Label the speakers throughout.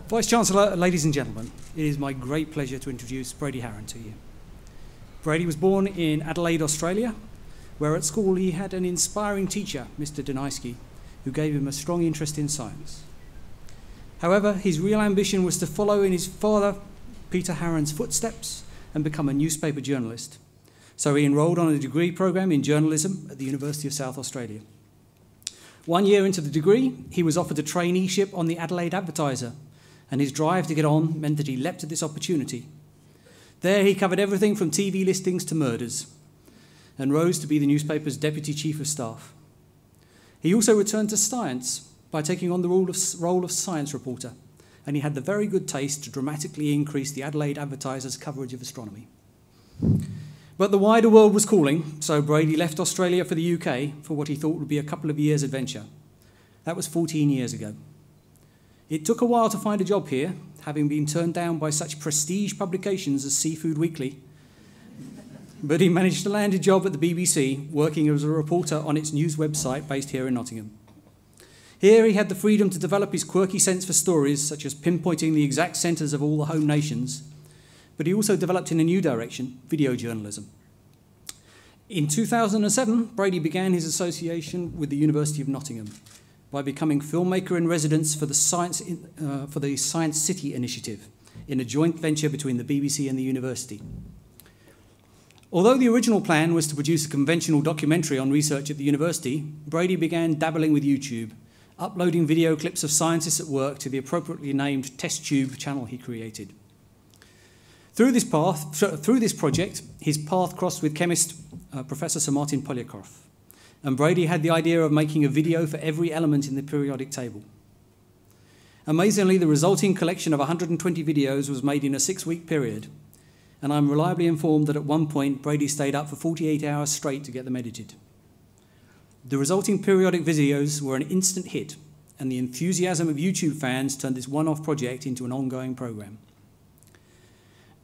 Speaker 1: Vice-Chancellor, ladies and gentlemen, it is my great pleasure to introduce Brady Heron to you. Brady was born in Adelaide, Australia, where at school he had an inspiring teacher, Mr. Deniski, who gave him a strong interest in science. However, his real ambition was to follow in his father, Peter Haran's footsteps and become a newspaper journalist. So he enrolled on a degree program in journalism at the University of South Australia. 1 year into the degree, he was offered a traineeship on the Adelaide Advertiser, and his drive to get on meant that he leapt at this opportunity. There he covered everything from TV listings to murders, and rose to be the newspaper's Deputy Chief of Staff. He also returned to science by taking on the role of science reporter, and he had the very good taste to dramatically increase the Adelaide Advertiser's coverage of astronomy. But the wider world was calling, so Brady left Australia for the UK for what he thought would be a couple of years' adventure. That was 14 years ago. It took a while to find a job here, having been turned down by such prestige publications as Seafood Weekly, but he managed to land a job at the BBC, working as a reporter on its news website based here in Nottingham. Here he had the freedom to develop his quirky sense for stories, such as pinpointing the exact centres of all the home nations, but he also developed in a new direction, video journalism. In 2007, Brady began his association with the University of Nottingham by becoming filmmaker in residence for the Science City initiative, in a joint venture between the BBC and the university. Although the original plan was to produce a conventional documentary on research at the university, Brady began dabbling with YouTube, uploading video clips of scientists at work to the appropriately named Test Tube channel he created. Through this project, his path crossed with chemist Professor Sir Martin Polyakov, and Brady had the idea of making a video for every element in the periodic table. Amazingly, the resulting collection of 120 videos was made in a 6-week period, and I'm reliably informed that at one point Brady stayed up for 48 hours straight to get them edited. The resulting periodic videos were an instant hit, and the enthusiasm of YouTube fans turned this one-off project into an ongoing program.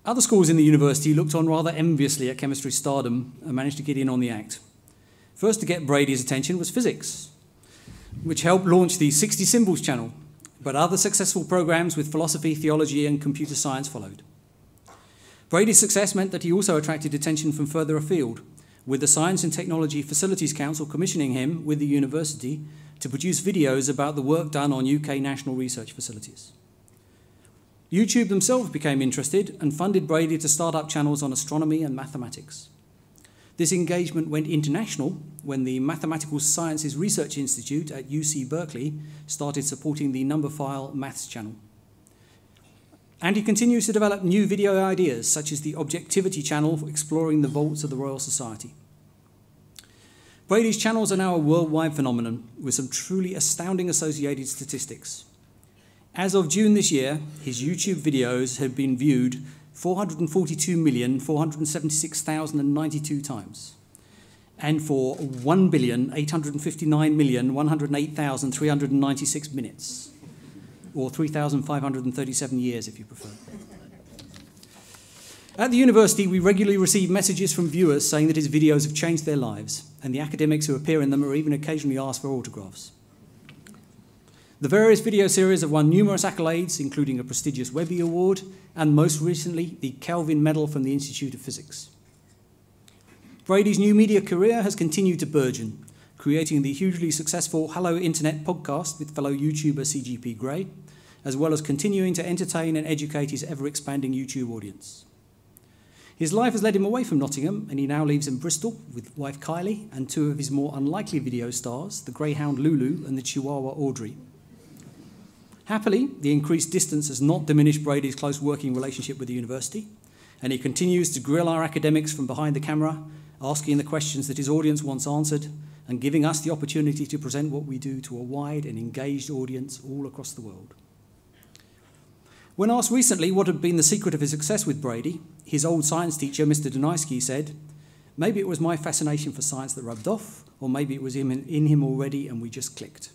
Speaker 1: Other schools in the university looked on rather enviously at chemistry stardom and managed to get in on the act. First to get Brady's attention was physics, which helped launch the 60 Symbols channel, but other successful programs with philosophy, theology, and computer science followed. Brady's success meant that he also attracted attention from further afield, with the Science and Technology Facilities Council commissioning him with the university to produce videos about the work done on UK national research facilities. YouTube themselves became interested and funded Brady to start up channels on astronomy and mathematics. This engagement went international when the Mathematical Sciences Research Institute at UC Berkeley started supporting the Numberphile Maths channel. And he continues to develop new video ideas, such as the Objectivity channel for exploring the vaults of the Royal Society. Brady's channels are now a worldwide phenomenon with some truly astounding associated statistics. As of June this year, his YouTube videos have been viewed 442,476,092 times, and for 1,859,108,396 minutes, or 3,537 years if you prefer. At the university, we regularly receive messages from viewers saying that his videos have changed their lives, and the academics who appear in them are even occasionally asked for autographs. The various video series have won numerous accolades, including a prestigious Webby Award, and most recently, the Kelvin Medal from the Institute of Physics. Brady's new media career has continued to burgeon, creating the hugely successful Hello Internet podcast with fellow YouTuber CGP Grey, as well as continuing to entertain and educate his ever-expanding YouTube audience. His life has led him away from Nottingham, and he now lives in Bristol with wife Kylie and two of his more unlikely video stars, the Greyhound Lulu and the Chihuahua Audrey. Happily, the increased distance has not diminished Brady's close working relationship with the university, and he continues to grill our academics from behind the camera, asking the questions that his audience wants answered, and giving us the opportunity to present what we do to a wide and engaged audience all across the world. When asked recently what had been the secret of his success with Brady, his old science teacher, Mr. Deniski, said, "Maybe it was my fascination for science that rubbed off, or maybe it was in him already and we just clicked."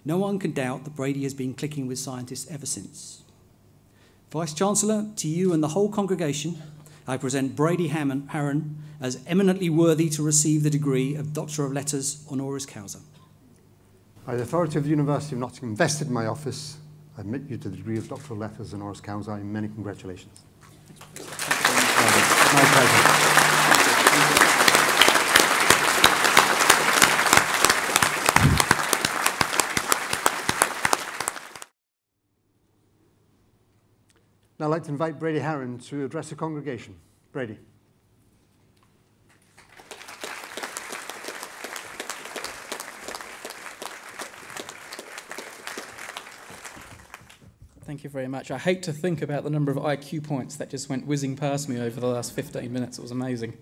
Speaker 1: No one can doubt that Brady has been clicking with scientists ever since. Vice-Chancellor, to you and the whole congregation, I present Brady Heron as eminently worthy to receive the degree of Doctor of Letters honoris causa.
Speaker 2: By the authority of the University of Nottingham vested in my office, admit you to the degree of doctoral letters and honoris causa. Many congratulations. My pleasure. Now I'd like to invite Brady Heron to address the congregation. Brady.
Speaker 3: Thank you very much. I hate to think about the number of IQ points that just went whizzing past me over the last 15 minutes. It was amazing.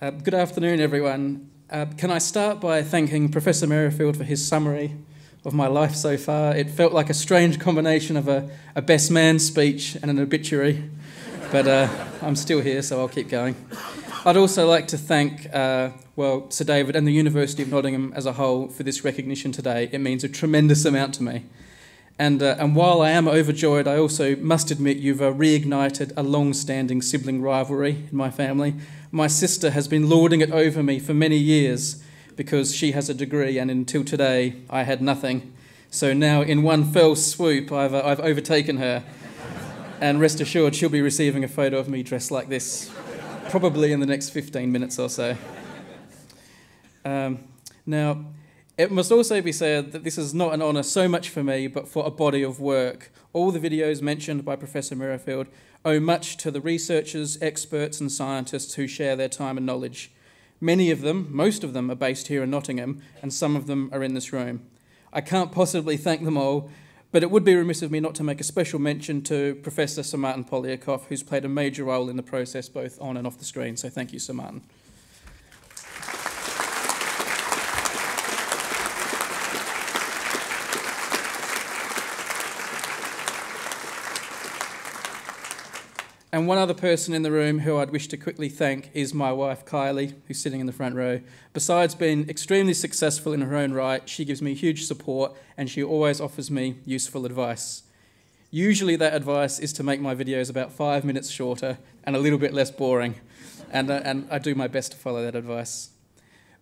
Speaker 3: Good afternoon, everyone. Can I start by thanking Professor Merrifield for his summary of my life so far? It felt like a strange combination of a best man speech and an obituary, but I'm still here, so I'll keep going. I'd also like to thank, Sir David and the University of Nottingham as a whole for this recognition today. It means a tremendous amount to me. And while I am overjoyed, I also must admit you've reignited a long-standing sibling rivalry in my family. My sister has been lording it over me for many years because she has a degree, and until today I had nothing. So now in one fell swoop I've overtaken her, and rest assured she'll be receiving a photo of me dressed like this probably in the next 15 minutes or so. Now, it must also be said that this is not an honour so much for me, but for a body of work. All the videos mentioned by Professor Merrifield owe much to the researchers, experts and scientists who share their time and knowledge. Many of them, most of them, are based here in Nottingham, and some of them are in this room. I can't possibly thank them all, but it would be remiss of me not to make a special mention to Professor Sir Martin Polyakov, who's played a major role in the process both on and off the screen, so thank you, Sir Martin. And one other person in the room who I'd wish to quickly thank is my wife, Kylie, who's sitting in the front row. Besides being extremely successful in her own right, she gives me huge support and she always offers me useful advice. Usually that advice is to make my videos about 5 minutes shorter and a little bit less boring. And I do my best to follow that advice.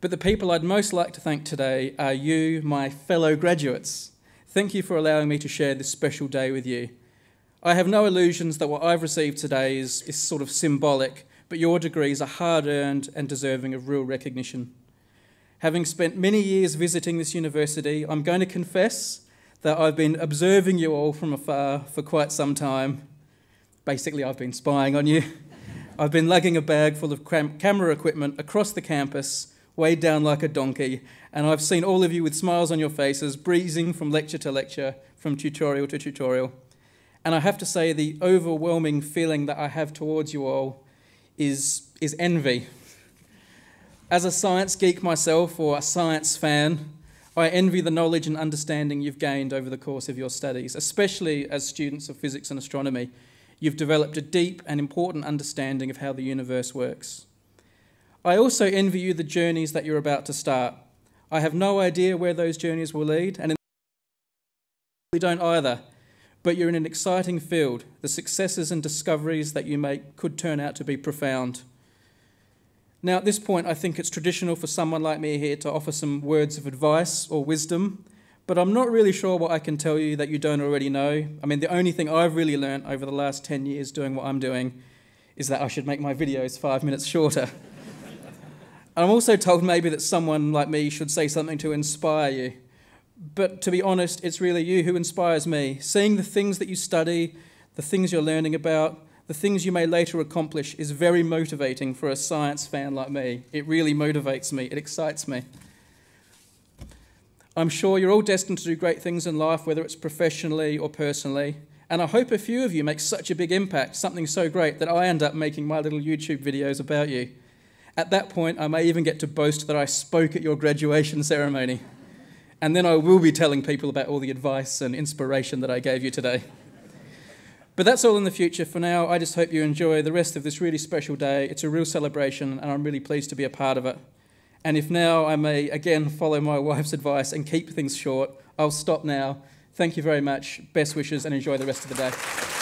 Speaker 3: But the people I'd most like to thank today are you, my fellow graduates. Thank you for allowing me to share this special day with you. I have no illusions that what I've received today is sort of symbolic, but your degrees are hard-earned and deserving of real recognition. Having spent many years visiting this university, I'm going to confess that I've been observing you all from afar for quite some time. Basically, I've been spying on you. I've been lugging a bag full of camera equipment across the campus, weighed down like a donkey, and I've seen all of you with smiles on your faces, breezing from lecture to lecture, from tutorial to tutorial. And I have to say the overwhelming feeling that I have towards you all is envy. As a science geek myself, or a science fan, I envy the knowledge and understanding you've gained over the course of your studies, especially as students of physics and astronomy. You've developed a deep and important understanding of how the universe works. I also envy you the journeys that you're about to start. I have no idea where those journeys will lead, and we don't either. But you're in an exciting field. The successes and discoveries that you make could turn out to be profound. Now, at this point, I think it's traditional for someone like me here to offer some words of advice or wisdom, but I'm not really sure what I can tell you that you don't already know. I mean, the only thing I've really learnt over the last 10 years doing what I'm doing is that I should make my videos 5 minutes shorter. I'm also told maybe that someone like me should say something to inspire you. But to be honest, it's really you who inspires me. Seeing the things that you study, the things you're learning about, the things you may later accomplish is very motivating for a science fan like me. It really motivates me. It excites me. I'm sure you're all destined to do great things in life, whether it's professionally or personally. And I hope a few of you make such a big impact, something so great that I end up making my little YouTube videos about you. At that point, I may even get to boast that I spoke at your graduation ceremony. And then I will be telling people about all the advice and inspiration that I gave you today. But that's all in the future. For now, I just hope you enjoy the rest of this really special day. It's a real celebration, and I'm really pleased to be a part of it. And if now I may again follow my wife's advice and keep things short, I'll stop now. Thank you very much. Best wishes, and enjoy the rest of the day.